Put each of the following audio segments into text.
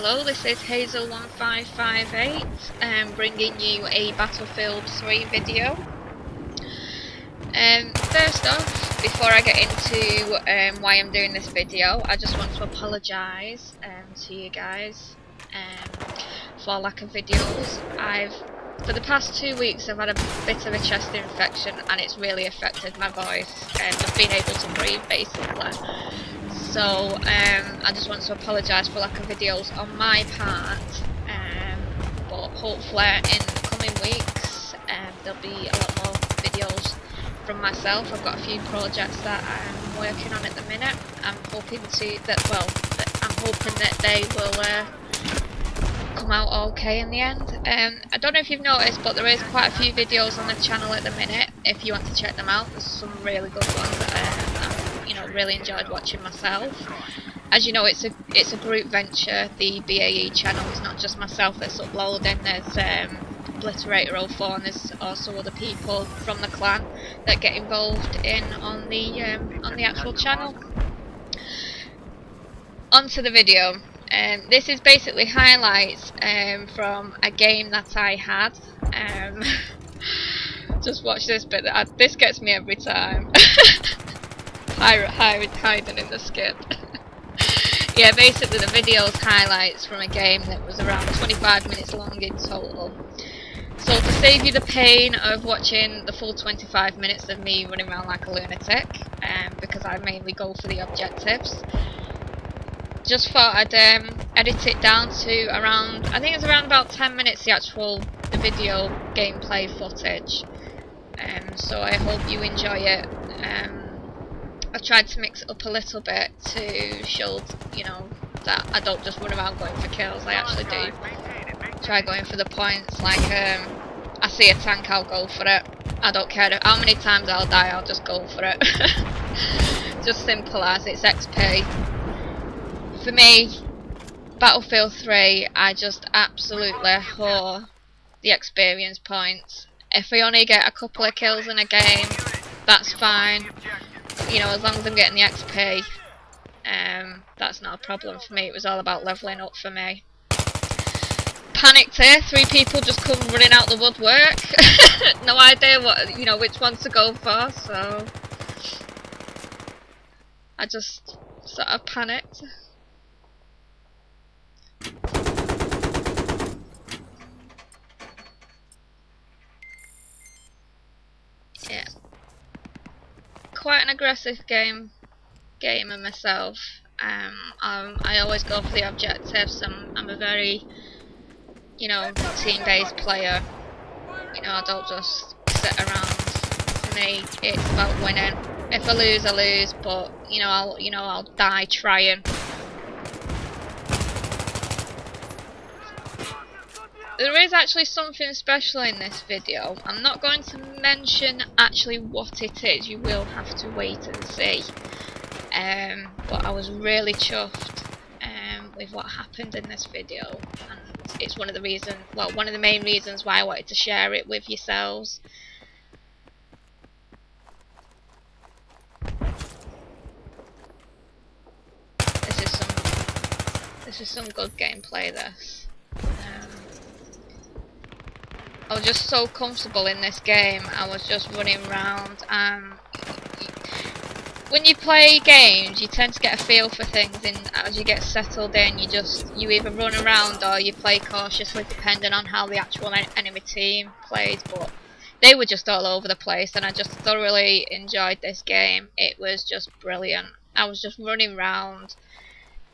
Hello, this is Hazel1558 bringing you a Battlefield 3 video. First off, before I get into why I'm doing this video, I just want to apologise to you guys for lack of videos. For the past 2 weeks I've had a bit of a chest infection and it's really affected my voice and just being able to breathe basically. So I just want to apologise for lack of videos on my part, but hopefully in the coming weeks there'll be a lot more videos from myself. I've got a few projects that I'm working on at the minute. I'm hoping that they will come out okay in the end. I don't know if you've noticed, but there is quite a few videos on the channel at the minute. If you want to check them out, there's some really good ones that I've really enjoyed watching myself. As you know, it's a group venture. The BAE channel is not just myself that's uploading. There's Obliterator04 and there's also other people from the clan that get involved on the actual channel. Onto the video. This is basically highlights from a game that I had. Just watch this bit. This gets me every time. Hiding in the skip. Yeah, basically the video's highlights from a game that was around 25 minutes long in total. So to save you the pain of watching the full 25 minutes of me running around like a lunatic, because I mainly go for the objectives, just thought I'd edit it down to around, I think it's around about 10 minutes, the video gameplay footage. So I hope you enjoy it. I've tried to mix it up a little bit to show, that I don't just run around going for kills. I actually do try going for the points. Like, I see a tank, I'll go for it. I don't care how many times I'll die, I'll just go for it. Just simple as, it's XP. For me, Battlefield 3, I just absolutely whore the experience points. If I only get a couple of kills in a game, that's fine. As long as I'm getting the XP, that's not a problem for me. It was all about levelling up for me. Panicked here, 3 people just come running out the woodwork. No idea which ones to go for, so I just sort of panicked. Yeah. Quite an aggressive gamer myself. I always go for the objectives. I'm a very, team-based player. I don't just sit around. For me, it's about winning. If I lose, I lose. But I'll die trying. There is actually something special in this video. I'm not going to mention actually what it is. You will have to wait and see. But I was really chuffed with what happened in this video, and it's one of the main reasons why I wanted to share it with yourselves. This is some good gameplay. I was just so comfortable in this game. I was just running around. When you play games, you tend to get a feel for things, and as you get settled in, you either run around or you play cautiously, depending on how the actual enemy team plays. But they were just all over the place, and I just thoroughly enjoyed this game. It was just brilliant. I was just running around,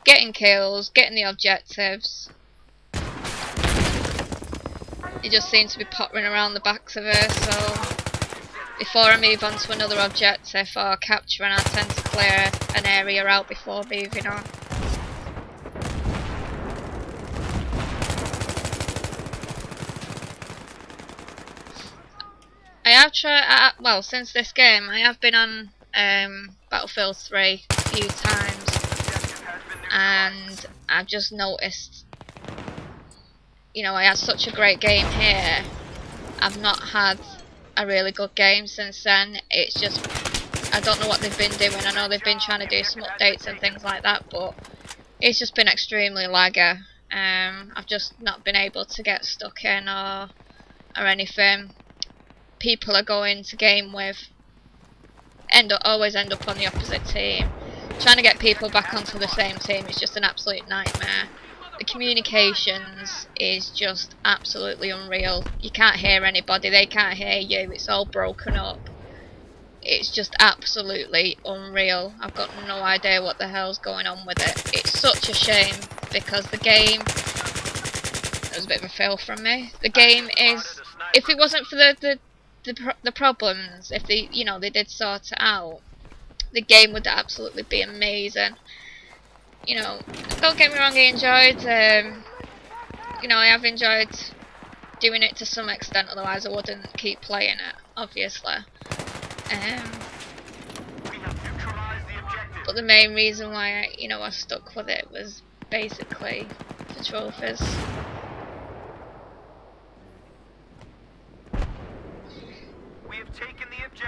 getting kills, getting the objectives. It just seems to be pottering around the backs of her, so before I move on to another objective or capturing, I tend to clear an area out before moving on. I have tried, since this game, I have been on Battlefield 3 a few times, and I've just noticed, I had such a great game here. I've not had a really good game since then. It's just, I don't know what they've been doing. I know they've been trying to do some updates and things like that, but it's just been extremely laggy. I've just not been able to get stuck in or anything. People are going to game with always end up on the opposite team. Trying to get people back onto the same team is just an absolute nightmare. The communications is just absolutely unreal. You can't hear anybody, they can't hear you, it's all broken up. It's just absolutely unreal. I've got no idea what the hell's going on with it. It's such a shame because the game... That was a bit of a fail from me. The game is... If it wasn't for the problems, if they, you know, they did sort it out, the game would absolutely be amazing. You know, don't get me wrong, I enjoyed, you know, I have enjoyed doing it to some extent, otherwise I wouldn't keep playing it, obviously. But the main reason why I stuck with it was basically the trophies.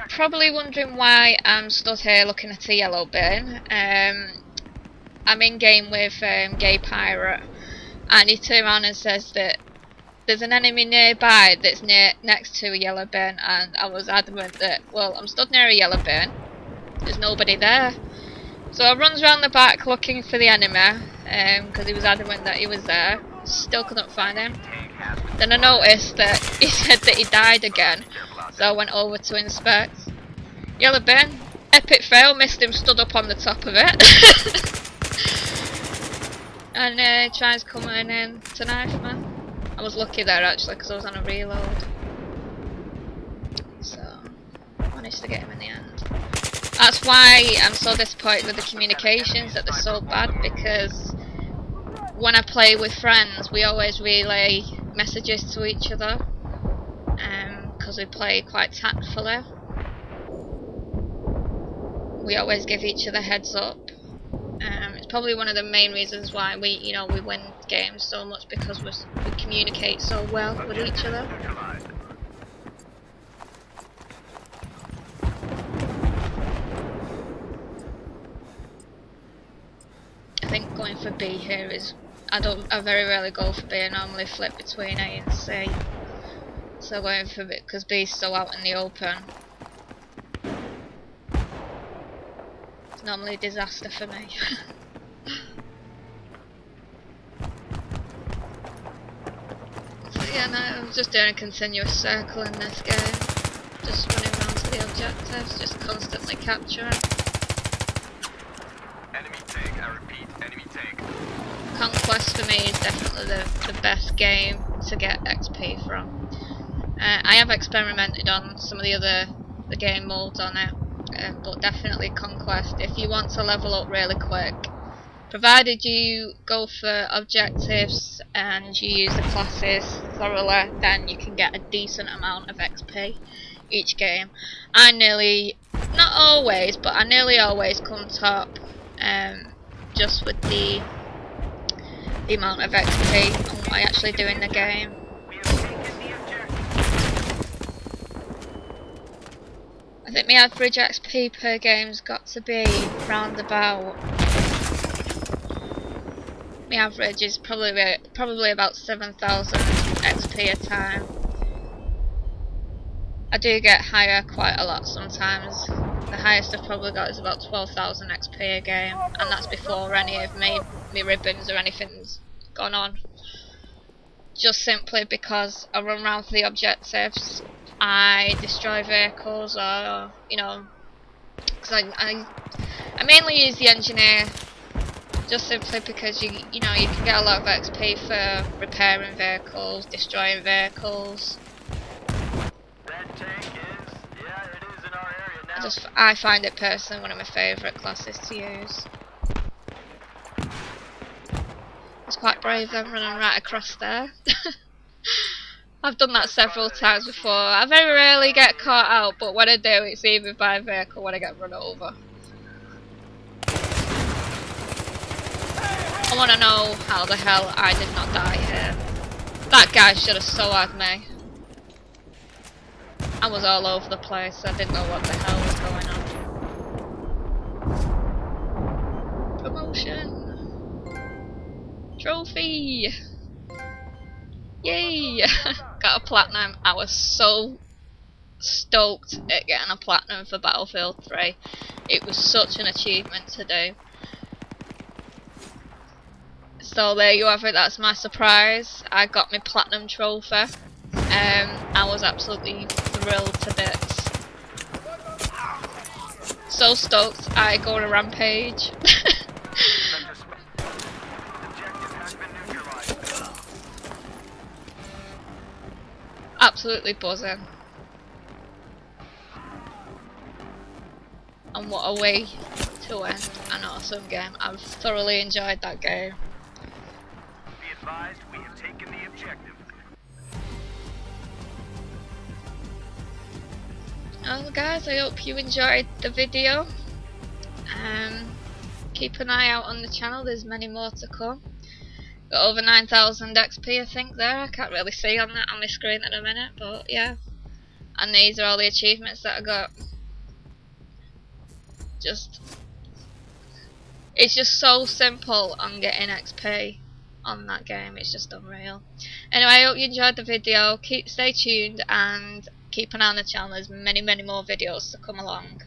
Probably wondering why I'm stood here looking at a yellow bin. I'm in game with Gay Pirate, and he turns around and says that there's an enemy nearby that's next to a yellow bin, and I was adamant that, well, I'm stood near a yellow bin, there's nobody there. So I runs around the back looking for the enemy, because he was adamant that he was there. Still couldn't find him. Then I noticed that he said that he died again, so I went over to inspect. Yellow bin, epic fail, missed him, stood up on the top of it. And tries coming in to knife me. I was lucky there actually because I was on a reload. So, managed to get him in the end. That's why I'm so disappointed with the communications, that they're so bad, because when I play with friends we always relay messages to each other, because we play quite tactfully. We always give each other heads up. It's probably one of the main reasons why we win games so much, because we communicate so well with each other. I think going for B here is, I very rarely go for B. I normally flip between A and C. So going for B because B is so out in the open. It's normally a disaster for me. So yeah, no, I'm just doing a continuous circle in this game. Just running around to the objectives, just constantly capturing. Enemy tank, I repeat, enemy tank. Conquest for me is definitely the best game to get XP from. I have experimented on some of the game modes on it, but definitely Conquest if you want to level up really quick. Provided you go for objectives and you use the classes thoroughly, then you can get a decent amount of XP each game. I nearly, not always, but I nearly always come top, just with the amount of XP and what I actually do in the game. I think my average XP per game's got to be round about. My average is probably about 7,000 XP a time. I do get higher quite a lot sometimes. The highest I've probably got is about 12,000 XP a game, and that's before any of me ribbons or anything's gone on. Just simply because I run around for the objectives, I destroy vehicles, or because I mainly use the engineer, just simply because you can get a lot of XP for repairing vehicles, destroying vehicles. That tank is, yeah, it is in our area now. I find it personally one of my favourite classes to use. It's quite brave them running right across there. I've done that several times before. I very rarely get caught out, but when I do, it's either by a vehicle or when I get run over. I want to know how the hell I did not die here. That guy should have so had me. I was all over the place. I didn't know what the hell was going on. Promotion. Trophy! Yay! Got a platinum. I was so stoked at getting a platinum for Battlefield 3. It was such an achievement to do. So there you have it, that's my surprise. I got my platinum trophy. I was absolutely thrilled to bits. So stoked, I go on a rampage. Absolutely buzzing. And what a way to end an awesome game. I've thoroughly enjoyed that game. Be advised, we have taken the objective. Well guys, I hope you enjoyed the video. Keep an eye out on the channel, there's many more to come. Got over 9,000 XP I think there, I can't really see on my screen at the minute, but yeah. And these are all the achievements that I got. It's just so simple on getting XP on that game, it's just unreal. Anyway, I hope you enjoyed the video, stay tuned and keep an eye on the channel, there's many more videos to come along.